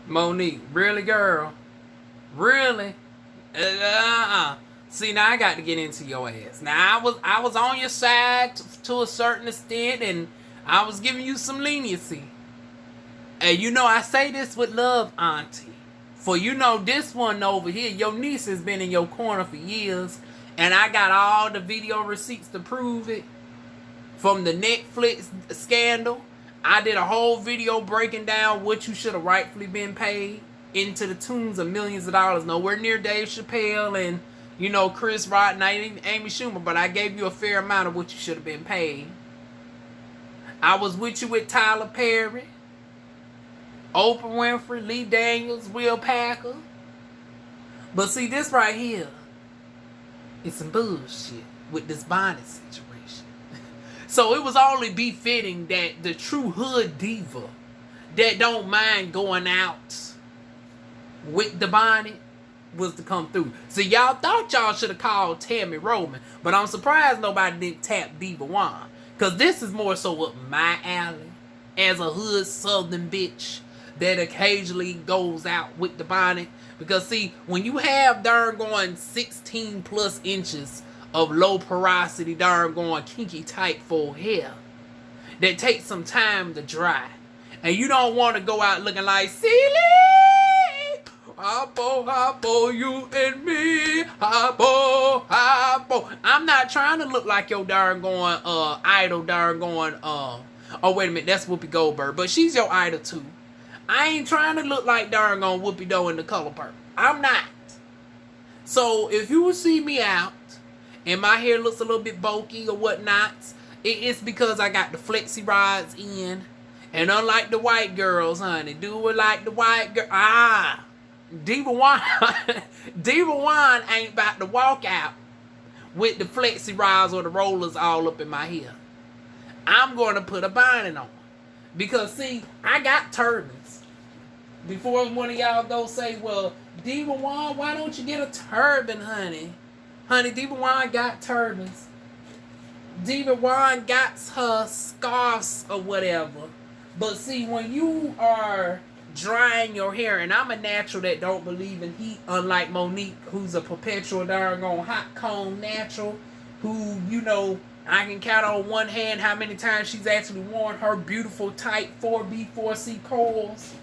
Monique, really, girl? Really? See, now I got to get into your ass. Now I was on your side to a certain extent, and I was giving you some leniency. And you know I say this with love, Auntie. For you know this one over here, your niece has been in your corner for years, and I got all the video receipts to prove it. From the Netflix scandal, I did a whole video breaking down what you should have rightfully been paid into the tunes of millions of dollars. Nowhere near Dave Chappelle and, you know, Chris Rock and Amy Schumer, but I gave you a fair amount of what you should have been paid. I was with you with Tyler Perry, Oprah Winfrey, Lee Daniels, Will Packer. But see, this right here is some bullshit with this Bonnet situation. So it was only befitting that the true hood diva that don't mind going out with the bonnet was to come through. So y'all thought y'all should have called Tami Roman, but I'm surprised nobody didn't tap DivaWuan, because this is more so up my alley as a hood southern bitch that occasionally goes out with the bonnet. Because see, when you have darn going 16 plus inches of low porosity, darn going kinky tight full hair that takes some time to dry, and you don't want to go out looking like silly. Hoppo, you and me. Hoppo. I'm not trying to look like your darn going idol, darn going oh wait a minute, that's Whoopi Goldberg, but she's your idol too. I ain't trying to look like darn on Whoopi Doe in The Color Purple. I'm not. So if you will see me out and my hair looks a little bit bulky or whatnot, it's because I got the flexi rods in. And unlike the white girls, honey, do it like the white girl. DivaWuan ain't about to walk out with the flexi rods or the rollers all up in my hair. I'm going to put a bonnet on. Because, see, I got turbans. Before one of y'all go say, well, DivaWuan, why don't you get a turban, honey? Honey, DivaWuan got turbans. DivaWuan got her scarves or whatever. But see, when you are drying your hair, and I'm a natural that don't believe in heat, unlike Monique, who's a perpetual darn hot comb natural, who, you know, I can count on one hand how many times she's actually worn her beautiful tight 4B, 4C coils.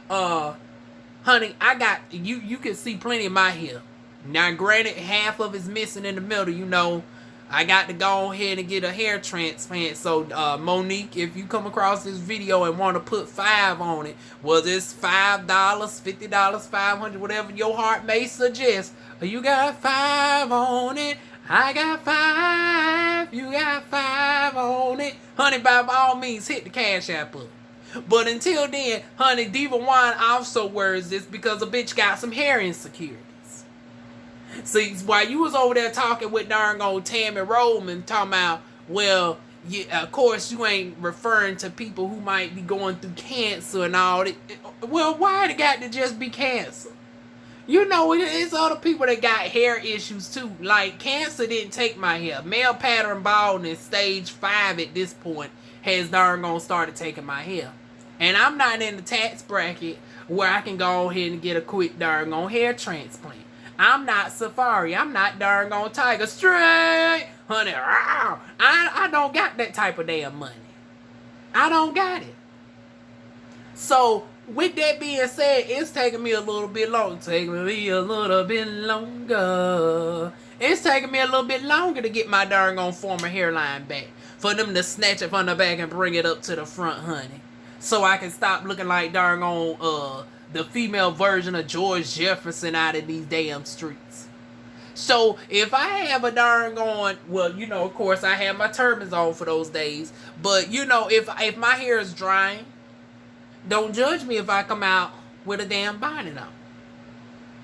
Honey, I got, you can see plenty of my hair. Now, granted, half of it's missing in the middle, you know. I got to go ahead and get a hair transplant. So, Monique, if you come across this video and want to put 5 on it, whether it's $5, $50, $500, whatever your heart may suggest, you got 5 on it. I got 5. You got 5 on it. Honey, by all means, hit the CashApp up. But until then, honey, DivaWuan also wears this because a bitch got some hair insecurities. See, while you was over there talking with darn old Tami Roman, talking about, well, yeah, of course you ain't referring to people who might be going through cancer and all that. Well, why it got to just be cancer? You know, it's other people that got hair issues too. Like, cancer didn't take my hair. Male pattern baldness, stage 5 at this point, has darn gonna started taking my hair. And I'm not in the tax bracket where I can go ahead and get a quick darn on hair transplant. I'm not Safari. I'm not darn on Tiger Straight. Honey, I don't got that type of damn money. I don't got it. So, with that being said, it's taking me a little bit longer. It's taking me a little bit longer to get my darn on former hairline back. For them to snatch it from the back and bring it up to the front, honey. So I can stop looking like darn on the female version of George Jefferson out in these damn streets. So if I have a darn on, well, you know, of course I have my turbans on for those days. But you know, if my hair is drying, don't judge me if I come out with a damn bonnet on.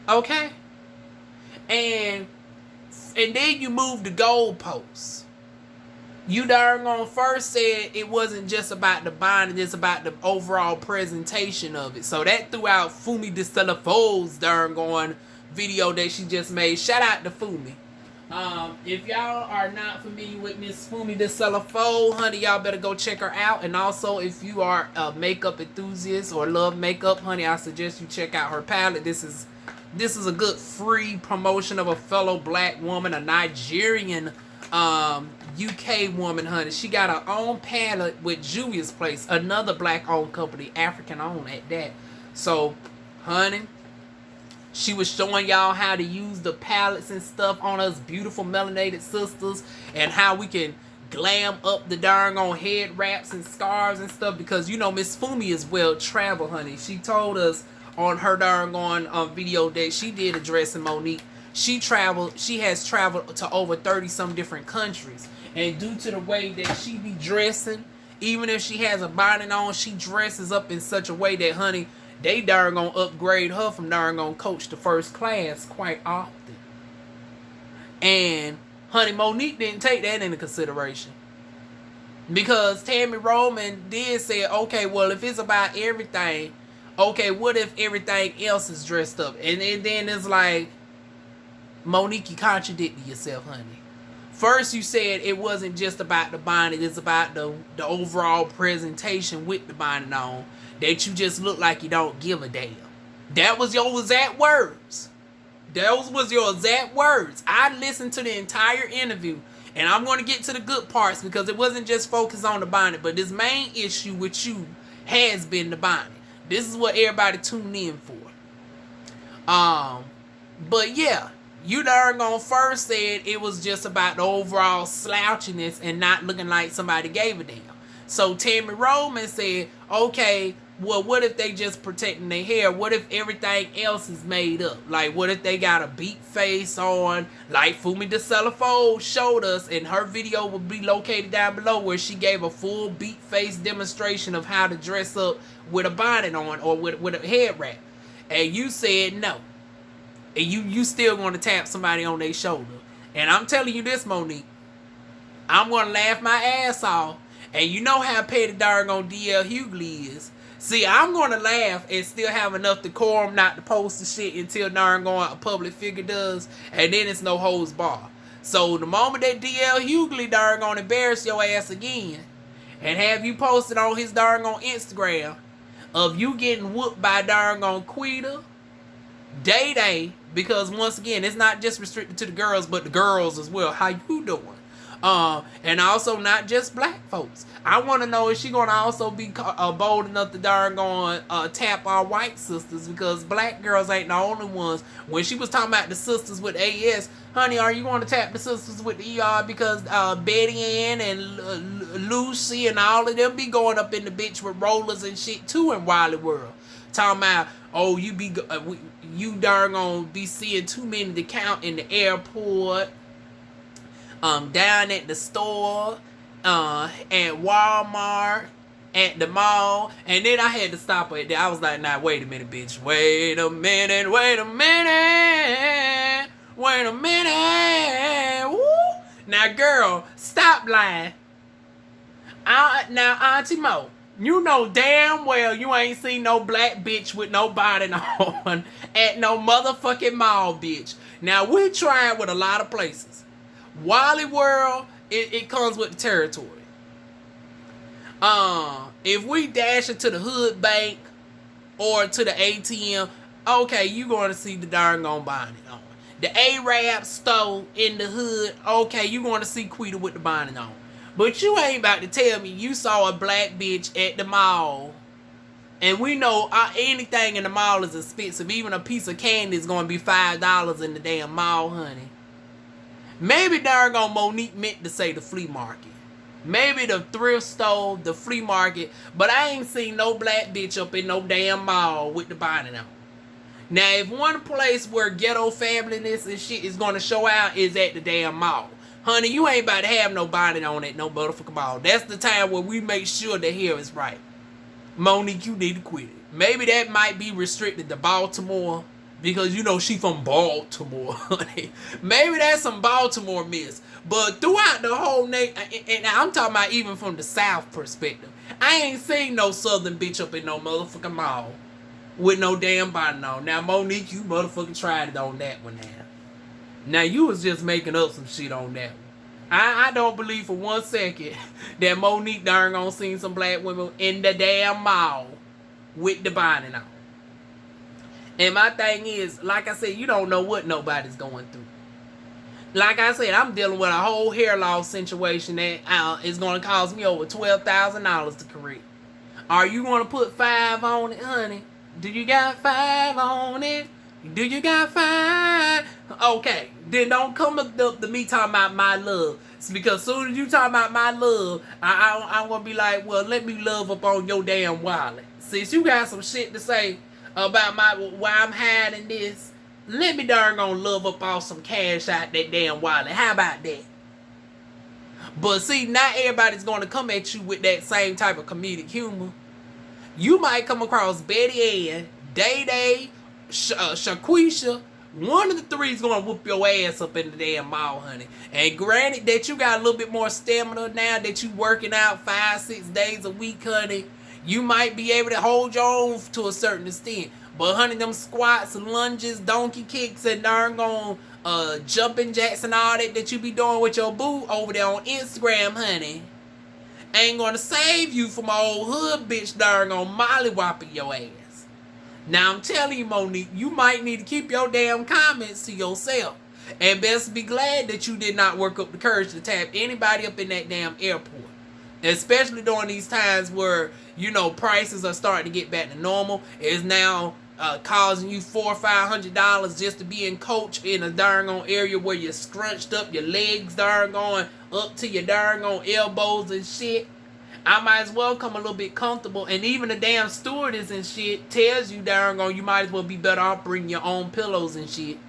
Okay? And then you move the goalposts. You darn on first said it wasn't just about the bonnet, it's about the overall presentation of it. So that threw out Fumi de Stelafo's darn going video that she just made. Shout out to Fumi. If y'all are not familiar with Miss Fumi the Cellophone, honey, y'all better go check her out. And also, if you are a makeup enthusiast or love makeup, honey, I suggest you check out her palette. This is a good free promotion of a fellow black woman, a Nigerian UK woman, honey. She got her own palette with Juvia's Place, another black-owned company, African-owned at that. So, honey, she was showing y'all how to use the palettes and stuff on us beautiful melanated sisters, and how we can glam up the darn on head wraps and scarves and stuff, because you know Miss Fumi is well traveled, honey. She told us on her darn on video that she did addressing Monique. She has traveled to over 30 some different countries, and due to the way that she be dressing, even if she has a bonnet on, she dresses up in such a way that, honey, they darn gonna upgrade her from darn gonna coach to first class quite often. And honey, Monique didn't take that into consideration, because Tami Roman did say, okay, well, if it's about everything, okay, what if everything else is dressed up? And then it's like, Monique, you contradicted yourself, honey. First, you said it wasn't just about the bonnet, it's about the overall presentation with the bonnet on, that you just look like you don't give a damn. That was your exact words. Those was your exact words. I listened to the entire interview, and I'm going to get to the good parts, because it wasn't just focused on the bonnet, but this main issue with you has been the bonnet. This is what everybody tuned in for. But yeah, you darn gone first said it was just about the overall slouchiness and not looking like somebody gave a damn. So Tami Roman said, okay, well, what if they just protecting their hair? What if everything else is made up? Like, what if they got a beat face on, like Fumi the Cellophone showed us, and her video will be located down below, where she gave a full beat face demonstration of how to dress up with a bonnet on, or with a head wrap. And you said no. And you still going to tap somebody on their shoulder. And I'm telling you this, Monique, I'm going to laugh my ass off. And you know how petty darn DL Hughley is. See, I'm going to laugh and still have enough decorum not to post the shit until darn a public figure does. And then it's no holds bar. So the moment that DL Hughley darn embarrass your ass again, and have you posted on his darn Instagram of you getting whooped by darn Quita, Day, because once again, it's not just restricted to the girls, but the girls as well. How you doing? And also not just black folks. I want to know, is she going to also be bold enough to tap our white sisters, because black girls ain't the only ones. When she was talking about the sisters with AS, honey, are you going to tap the sisters with the ER? Because Betty Ann and Lucy and all of them be going up in the bitch with rollers and shit too in Wily World. Talking about, oh, you darn gonna be seeing too many to count in the airport, down at the store, at Walmart, at the mall. And then I had to stop right there. I was like, nah, wait a minute, bitch. Wait a minute. Woo. Now, girl, stop lying. Now, Auntie Mo, you know damn well you ain't seen no black bitch with no bonnet on at no motherfucking mall, bitch. Now, we tried with a lot of places. Wally World, it comes with the territory. If we dash it to the hood bank or to the ATM, okay, you going to see the darn bonnet on. The Arab store in the hood, okay, you going to see Quita with the bonnet on. But you ain't about to tell me you saw a black bitch at the mall. And we know anything in the mall is expensive. Even a piece of candy is going to be $5 in the damn mall, honey. Maybe darn Monique meant to say the flea market. Maybe the thrift store, the flea market. But I ain't seen no black bitch up in no damn mall with the bonnet on. Now, if one place where ghetto familyness and shit is going to show out is at the damn mall, honey, you ain't about to have no bonnet on at no motherfucking mall. That's the time where we make sure the hair is right. Monique, you need to quit it. Maybe that might be restricted to Baltimore, because you know she from Baltimore, honey. Maybe that's some Baltimore miss. But throughout the whole nation, and I'm talking about even from the South perspective, I ain't seen no Southern bitch up in no motherfucking mall with no damn bonnet on. Now, Monique, you motherfucking tried it on that one now. Now, you was just making up some shit on that one. I don't believe for 1 second that Monique darn gonna seen some black women in the damn mall with the bonnet on. And my thing is, like I said, you don't know what nobody's going through. Like I said, I'm dealing with a whole hair loss situation that is going to cost me over $12,000 to correct. Are you going to put 5 on it, honey? Do you got 5 on it? Do you got 5? Okay, then don't come up to me talking about my love. It's because as soon as you talk about my love, I'm going to be like, well, let me love up on your damn wallet. Since you got some shit to say about why I'm hiding this, let me darn gonna love up all some cash out that damn wallet. How about that? But see, not everybody's gonna come at you with that same type of comedic humor. You might come across Betty Ann, Day Day, Shaquisha. One of the three is gonna whoop your ass up in the damn mall, honey. And granted that you got a little bit more stamina now that you working out 5-6 days a week, honey, you might be able to hold your own to a certain extent. But honey, them squats and lunges, donkey kicks, and darn gone jumping jacks and all that you be doing with your boo over there on Instagram, honey, ain't gonna save you from old hood bitch darn gone mollywhopping your ass. Now I'm telling you, Monique, you might need to keep your damn comments to yourself. And best be glad that you did not work up the courage to tap anybody up in that damn airport. Especially during these times where, you know, prices are starting to get back to normal. It's now causing you $400 or $500 just to be in coach in a darn on area where you're scrunched up, your legs darn going up to your darn on elbows and shit. I might as well come a little bit comfortable. And even the damn stewardess and shit tells you darn on you might as well be better off bringing your own pillows and shit.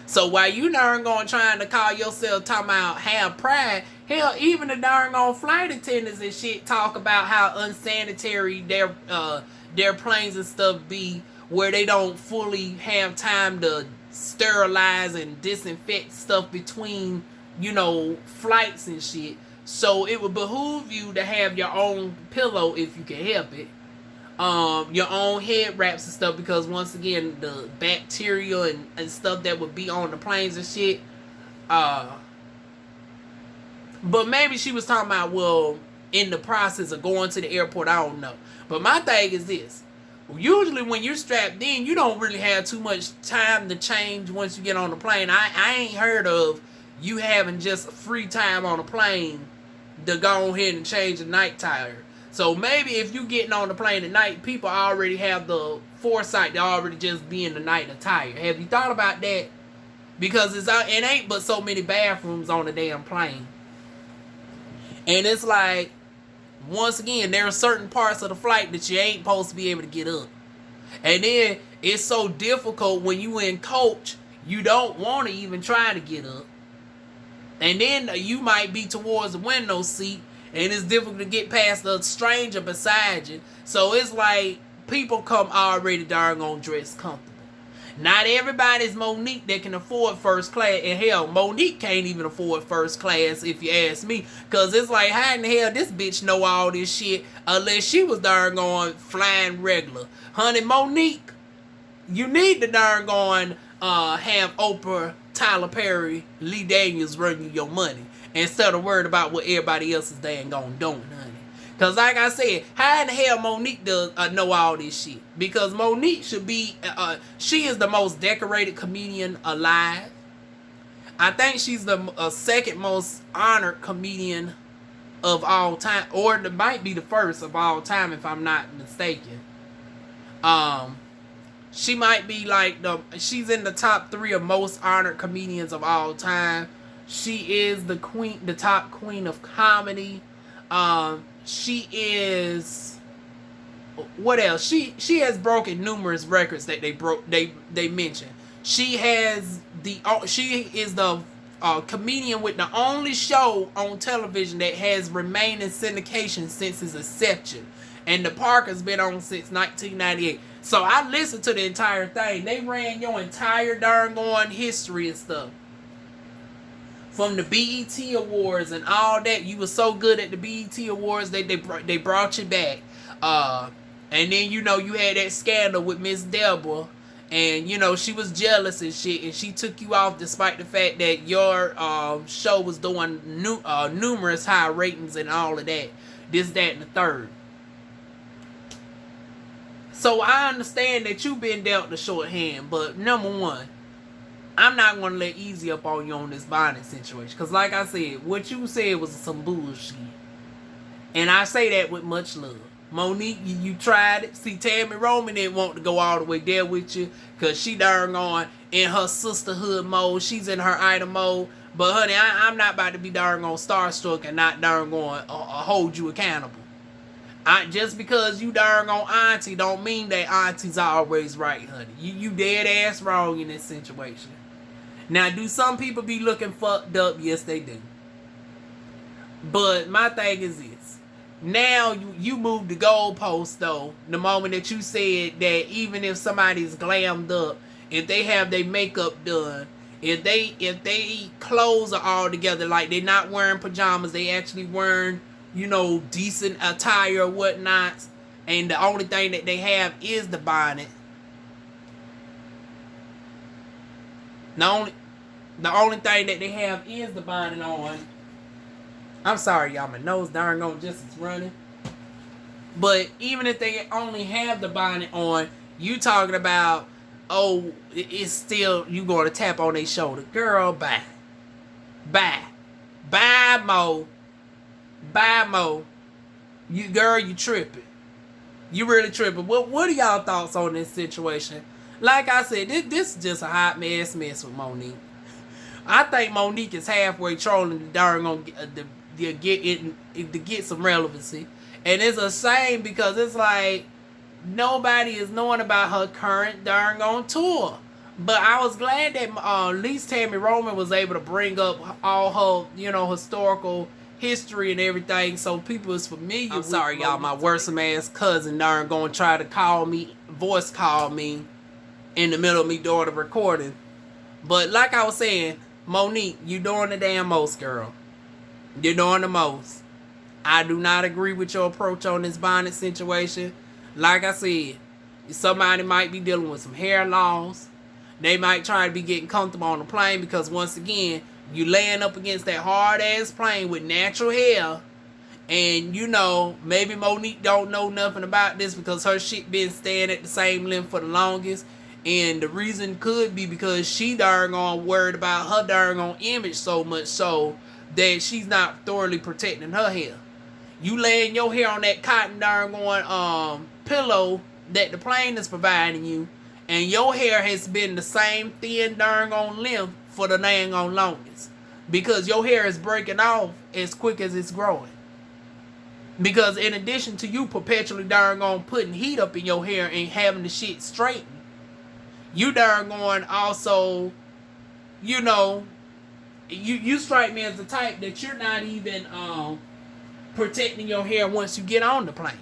So while you darn going trying to call yourself talking about have pride, hell, even the darn on flight attendants and shit talk about how unsanitary their planes and stuff be, where they don't fully have time to sterilize and disinfect stuff between, you know, flights and shit. So it would behoove you to have your own pillow if you can help it. Your own head wraps and stuff, because once again, the bacteria and stuff that would be on the planes and shit. But maybe she was talking about, well, in the process of going to the airport, I don't know. But my thing is this. Usually when you're strapped in, you don't really have too much time to change once you get on the plane. I ain't heard of you having just free time on a plane to go ahead and change the night tire. So maybe if you getting on the plane at night, people already have the foresight to already just be in the night attire. Have you thought about that? Because it ain't but so many bathrooms on the damn plane. And it's like, once again, there are certain parts of the flight that you ain't supposed to be able to get up. And then it's so difficult when you in coach, you don't want to even try to get up. And then you might be towards the window seat, and it's difficult to get past the stranger beside you. So it's like people come already darn on dressed comfortable. Not everybody's Monique that can afford first class. And hell, Monique can't even afford first class if you ask me. Because it's like, how in the hell this bitch know all this shit unless she was darn going flying regular. Honey, Monique, you need to darn going have Oprah, Tyler Perry, Lee Daniels run you your money instead of worried about what everybody else is dang gonna do, honey. Because like I said, how in the hell Monique does know all this shit? Because Monique should be, she is the most decorated comedian alive. I think she's the second most honored comedian of all time. Or it might be the first of all time if I'm not mistaken. She might be like she's in the top 3 of most honored comedians of all time. She is the queen, the top queen of comedy. She is, what else? She has broken numerous records that they mentioned. She is the comedian with the only show on television that has remained in syndication since its inception. And the Park has been on since 1998. So I listened to the entire thing. They ran your entire darn on history and stuff. From the BET Awards and all that. You were so good at the BET Awards that they brought you back. And then, you know, you had that scandal with Miss Deborah And, you know, she was jealous and shit, and she took you off despite the fact that your show was doing numerous high ratings and all of that. This, that, and the third. So I understand that you've been dealt the short hand, but number one, I'm not going to let easy up on you on this bonding situation. Because like I said, what you said was some bullshit. And I say that with much love. Monique, you tried it. See, Tami Roman didn't want to go all the way there with you because she darn on in her sisterhood mode. She's in her idol mode. But honey, I'm not about to be darn on starstruck and not darn going hold you accountable. Just because you darn on auntie don't mean that auntie's always right, honey. You dead ass wrong in this situation. Now, do some people be looking fucked up? Yes, they do. But my thing is this. Now you moved the goalpost though. The moment that you said that even if somebody's glammed up, if they have their makeup done, if they clothes are all together, like they're not wearing pajamas, they actually wearing, you know, decent attire or whatnot, and the only thing that they have is the bonnet. The only thing that they have is the bonnet on. I'm sorry, y'all. My nose darn on just is running. But even if they only have the bonnet on, you talking about, oh, it's still, you going to tap on their shoulder. Girl, bye. Bye. Bye, Mo. Bye, Mo. Girl, you tripping. You really tripping. What are y'all thoughts on this situation? Like I said, this is just a hot mess with Monique. I think Monique is halfway trolling the darn on to get some relevancy. And it's a shame because it's like nobody is knowing about her current darn on tour. But I was glad that at least Tami Roman was able to bring up all her, you know, historical history and everything, so people is familiar. I'm sorry, y'all. My worrisome ass cousin darn gonna try to voice call me in the middle of me doing the recording. But like I was saying, Monique, you doing the damn most, girl. You're doing the most. I do not agree with your approach on this bonnet situation. Like I said, somebody might be dealing with some hair loss. They might try to be getting comfortable on the plane because once again, you laying up against that hard ass plane with natural hair. And you know, maybe Monique don't know nothing about this because her shit been staying at the same length for the longest. And the reason could be because she darn on worried about her darn on image so much so that she's not thoroughly protecting her hair. You laying your hair on that cotton darn on pillow that the plane is providing you, and your hair has been the same thin darn on length for the dang on longest. Because your hair is breaking off as quick as it's growing. Because in addition to you perpetually darn on putting heat up in your hair and having the shit straightened, you darn on also, you know, you strike me as the type that you're not even protecting your hair once you get on the plane.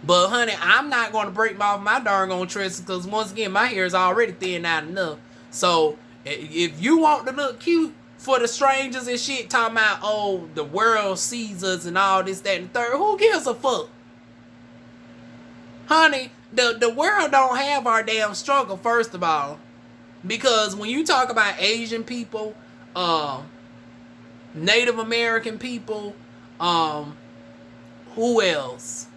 But honey, I'm not going to break off my darn on tresses because once again, my hair is already thin out enough. So if you want to look cute for the strangers and shit, talking about, oh, the world sees us and all this, that, and the third, who gives a fuck? Honey, the world don't have our damn struggle, first of all. Because when you talk about Asian people, Native American people, who else?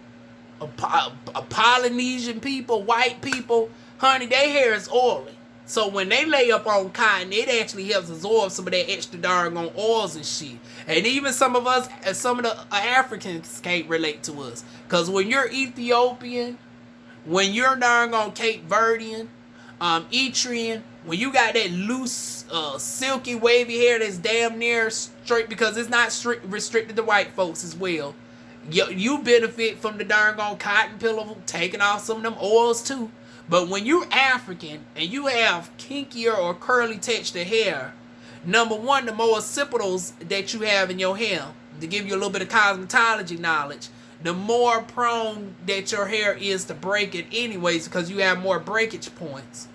Polynesian people, white people, honey, their hair is oily. So when they lay up on cotton, it actually helps absorb some of that extra darn on oils and shit. And even some of the Africans can't relate to us. Because when you're Ethiopian, when you're darn on Cape Verdean, Eritrean, when you got that loose, silky, wavy hair that's damn near straight, because it's not restricted to white folks as well. You benefit from the darn on cotton pillow, taking off some of them oils too. But when you're African and you have kinkier or curly texture hair, number one, the more occipitals that you have in your hair, to give you a little bit of cosmetology knowledge, the more prone that your hair is to break it anyways, because you have more breakage points.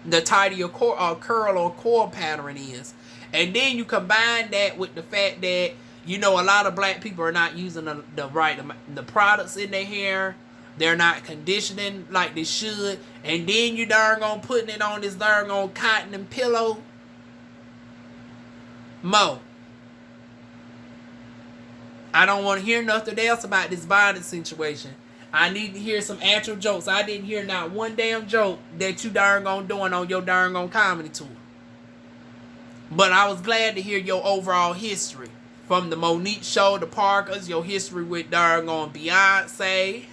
The tighter your curl or coil pattern is. And then you combine that with the fact that, you know, a lot of black people are not using the products in their hair. They're not conditioning like they should. And then you darn gonna putting it on this darn on cotton and pillow. Mo, I don't want to hear nothing else about this bonding situation. I need to hear some actual jokes. I didn't hear not one damn joke that you darn gonna doing on your darn gonna comedy tour. But I was glad to hear your overall history. From the Monique show, the Parkers, your history with darn on Beyonce.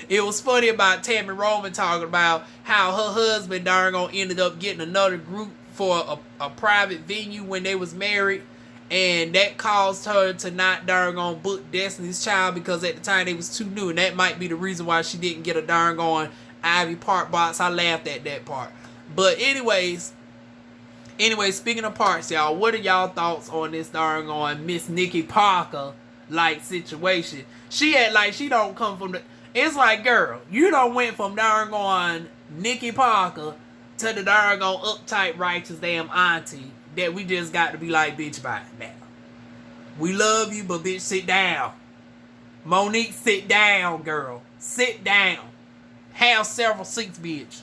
It was funny about Tami Roman talking about how her husband darn on ended up getting another group for a private venue when they was married. And that caused her to not darn on book Destiny's Child because at the time they was too new. And that might be the reason why she didn't get a darn on Ivy Park box. I laughed at that part. But anyways, speaking of parts, y'all, what are y'all thoughts on this darn on Miss Nikki Parker like situation? She had like she don't come from the. It's like, girl, you done went from darn on Nikki Parker to the darn on uptight righteous damn auntie that we just got to be like, bitch, bye now. We love you, but bitch, sit down. Monique, sit down, girl. Sit down. Have several seats, bitch.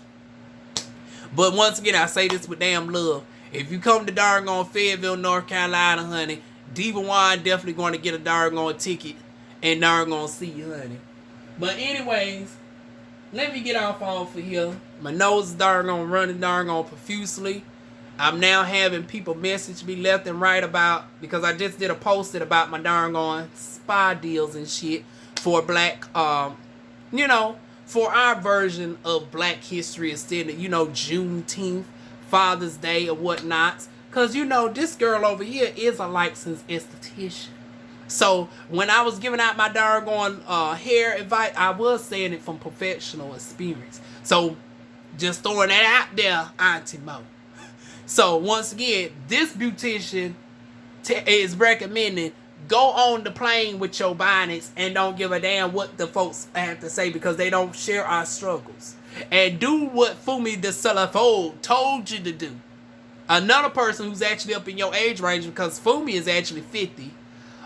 But once again, I say this with damn love. If you come to darn on Fayetteville, North Carolina, honey, DivaWuan definitely going to get a darn on ticket and darn on see you, honey. But anyways, let me get off of here. My nose is darn on running darn on profusely. I'm now having people message me left and right about, because I just did a posted about my darn on spa deals and shit for black, you know, for our version of Black History instead of, you know, Juneteenth, Father's Day or whatnot. Because, you know, this girl over here is a licensed esthetician. So when I was giving out my darn on hair advice, I was saying it from professional experience. So just throwing that out there, Auntie Mo. So once again, this beautician is recommending go on the plane with your bonnets and don't give a damn what the folks have to say because they don't share our struggles. And do what Fumi the Celefo told you to do. Another person who's actually up in your age range, because Fumi is actually 50.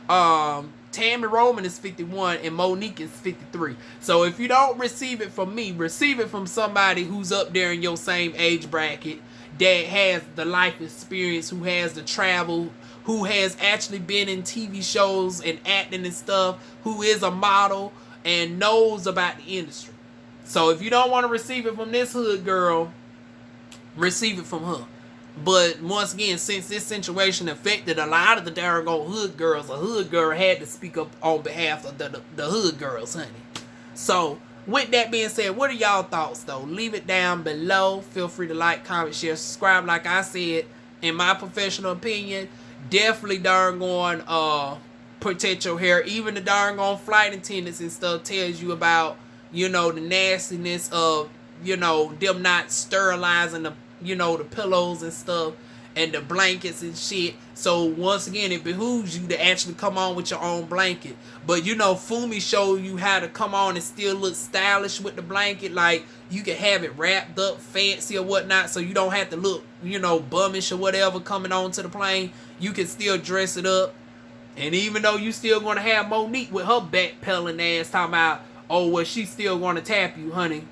Tami Roman is 51 and Monique is 53. So if you don't receive it from me, receive it from somebody who's up there in your same age bracket, that has the life experience, who has the travel, who has actually been in TV shows and acting and stuff, who is a model and knows about the industry. So if you don't want to receive it from this hood girl, receive it from her. But once again, since this situation affected a lot of the darn hood girls, a hood girl had to speak up on behalf of the hood girls, honey. So with that being said, what are y'all thoughts though? Leave it down below. Feel free to like, comment, share, subscribe. Like I said, in my professional opinion, definitely darn protect your hair. Even the darn flight attendants and stuff tells you about, you know, the nastiness of, you know, them not sterilizing the, you know, the pillows and stuff and the blankets and shit. So once again, it behooves you to actually come on with your own blanket. But you know, Fumi showed you how to come on and still look stylish with the blanket. Like you can have it wrapped up fancy or whatnot, so you don't have to look, you know, bummish or whatever coming on to the plane. You can still dress it up. And even though you still gonna have Monique with her backpedaling ass talking about, oh well, she's still gonna tap you, honey.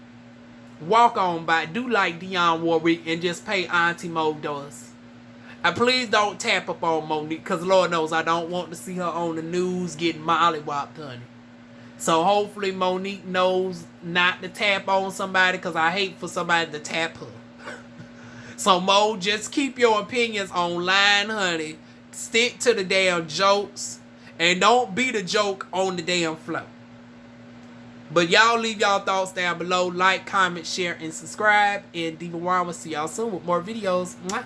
Walk on by. Do like Dionne Warwick and just pay Auntie Mo does. And please don't tap up on Monique, because Lord knows I don't want to see her on the news getting mollywopped, honey. So hopefully Monique knows not to tap on somebody, because I hate for somebody to tap her. So Mo, just keep your opinions online, honey. Stick to the damn jokes. And don't be the joke on the damn floor. But y'all leave y'all thoughts down below. Like, comment, share, and subscribe. And DivaWuan will see y'all soon with more videos. Mwah.